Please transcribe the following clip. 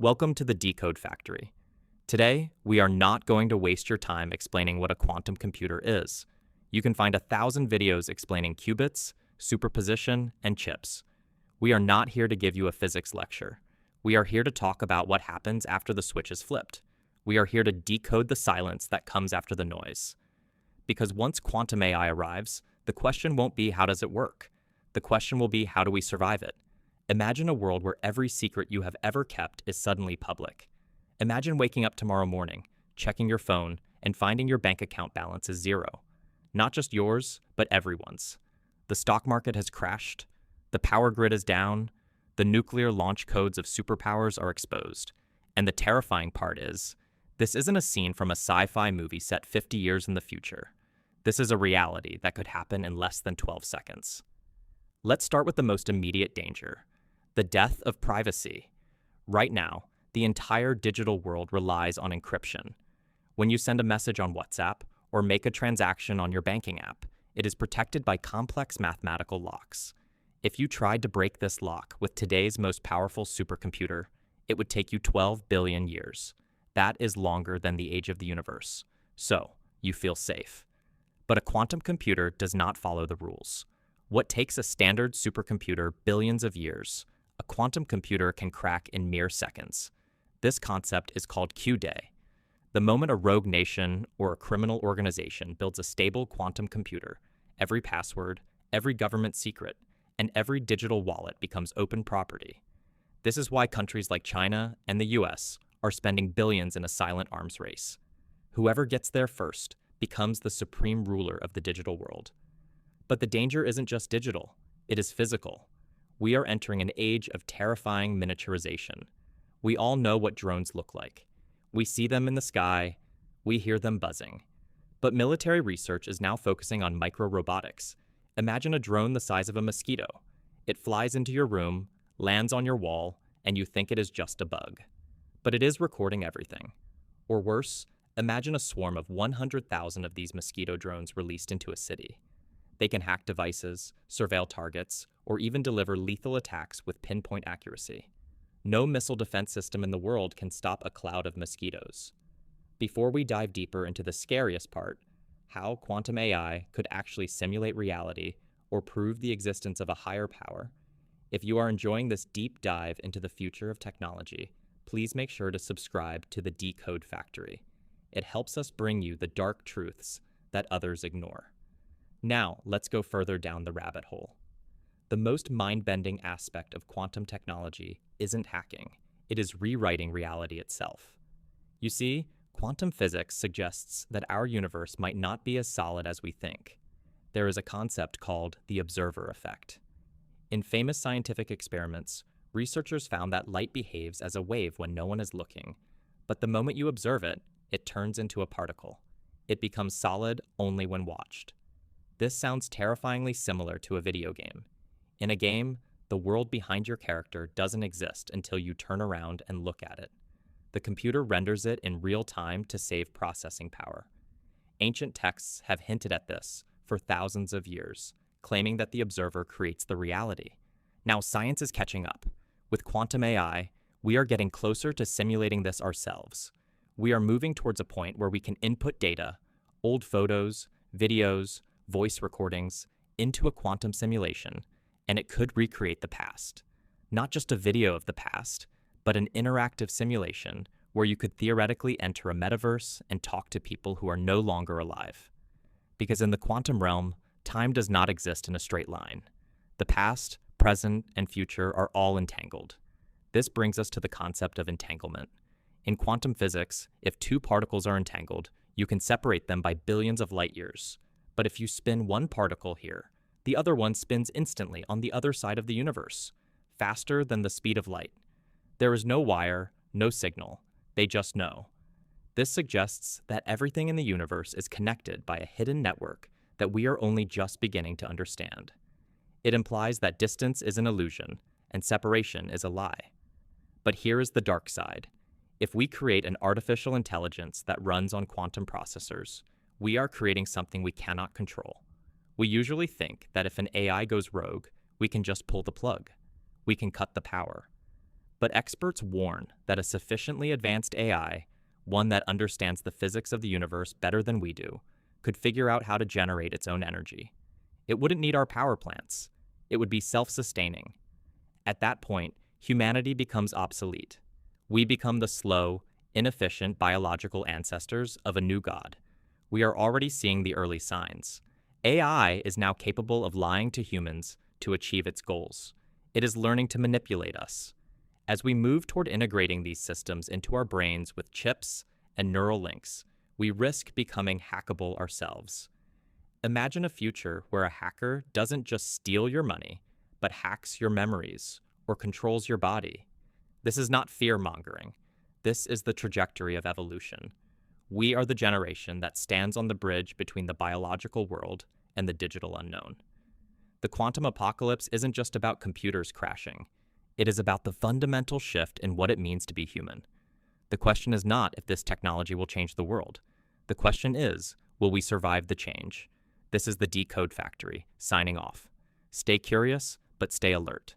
Welcome to the Decode Factory. Today, we are not going to waste your time explaining what a quantum computer is. You can find 1,000 videos explaining qubits, superposition, and chips. We are not here to give you a physics lecture. We are here to talk about what happens after the switch is flipped. We are here to decode the silence that comes after the noise. Because once quantum AI arrives, the question won't be how does it work? The question will be how do we survive it? Imagine a world where every secret you have ever kept is suddenly public. Imagine waking up tomorrow morning, checking your phone, and finding your bank account balance is zero. Not just yours, but everyone's. The stock market has crashed, the power grid is down, the nuclear launch codes of superpowers are exposed. And the terrifying part is, this isn't a scene from a sci-fi movie set 50 years in the future. This is a reality that could happen in less than 12 seconds. Let's start with the most immediate danger. The death of privacy. Right now, the entire digital world relies on encryption. When you send a message on WhatsApp or make a transaction on your banking app, it is protected by complex mathematical locks. If you tried to break this lock with today's most powerful supercomputer, it would take you 12 billion years. That is longer than the age of the universe. So, you feel safe. But a quantum computer does not follow the rules. What takes a standard supercomputer billions of years, a quantum computer can crack in mere seconds. This concept is called Q-Day. The moment a rogue nation or a criminal organization builds a stable quantum computer, every password, every government secret, and every digital wallet becomes open property. This is why countries like China and the US are spending billions in a silent arms race. Whoever gets there first becomes the supreme ruler of the digital world. But the danger isn't just digital, it is physical. We are entering an age of terrifying miniaturization. We all know what drones look like. We see them in the sky, we hear them buzzing. But military research is now focusing on micro-robotics. Imagine a drone the size of a mosquito. It flies into your room, lands on your wall, and you think it is just a bug. But it is recording everything. Or worse, imagine a swarm of 100,000 of these mosquito drones released into a city. They can hack devices, surveil targets, or even deliver lethal attacks with pinpoint accuracy. No missile defense system in the world can stop a cloud of mosquitoes. Before we dive deeper into the scariest part, how quantum AI could actually simulate reality or prove the existence of a higher power, if you are enjoying this deep dive into the future of technology, please make sure to subscribe to the Decode Factory. It helps us bring you the dark truths that others ignore. Now, let's go further down the rabbit hole. The most mind-bending aspect of quantum technology isn't hacking, it is rewriting reality itself. You see, quantum physics suggests that our universe might not be as solid as we think. There is a concept called the observer effect. In famous scientific experiments, researchers found that light behaves as a wave when no one is looking, but the moment you observe it, it turns into a particle. It becomes solid only when watched. This sounds terrifyingly similar to a video game. In a game, the world behind your character doesn't exist until you turn around and look at it. The computer renders it in real time to save processing power. Ancient texts have hinted at this for thousands of years, claiming that the observer creates the reality. Now science is catching up. With quantum AI, we are getting closer to simulating this ourselves. We are moving towards a point where we can input data, old photos, videos, voice recordings, into a quantum simulation, and it could recreate the past. Not just a video of the past, but an interactive simulation where you could theoretically enter a metaverse and talk to people who are no longer alive. Because in the quantum realm, time does not exist in a straight line. The past, present, and future are all entangled. This brings us to the concept of entanglement. In quantum physics, if two particles are entangled, you can separate them by billions of light years. But if you spin one particle here, the other one spins instantly on the other side of the universe, faster than the speed of light. There is no wire, no signal. They just know. This suggests that everything in the universe is connected by a hidden network that we are only just beginning to understand. It implies that distance is an illusion and separation is a lie. But here is the dark side. If we create an artificial intelligence that runs on quantum processors, we are creating something we cannot control. We usually think that if an AI goes rogue, we can just pull the plug. We can cut the power. But experts warn that a sufficiently advanced AI, one that understands the physics of the universe better than we do, could figure out how to generate its own energy. It wouldn't need our power plants. It would be self-sustaining. At that point, humanity becomes obsolete. We become the slow, inefficient biological ancestors of a new god. We are already seeing the early signs. AI is now capable of lying to humans to achieve its goals. It is learning to manipulate us. As we move toward integrating these systems into our brains with chips and neural links, we risk becoming hackable ourselves. Imagine a future where a hacker doesn't just steal your money, but hacks your memories or controls your body. This is not fear-mongering. This is the trajectory of evolution. We are the generation that stands on the bridge between the biological world and the digital unknown. The quantum apocalypse isn't just about computers crashing. It is about the fundamental shift in what it means to be human. The question is not if this technology will change the world. The question is, will we survive the change? This is the Decode Factory, signing off. Stay curious, but stay alert.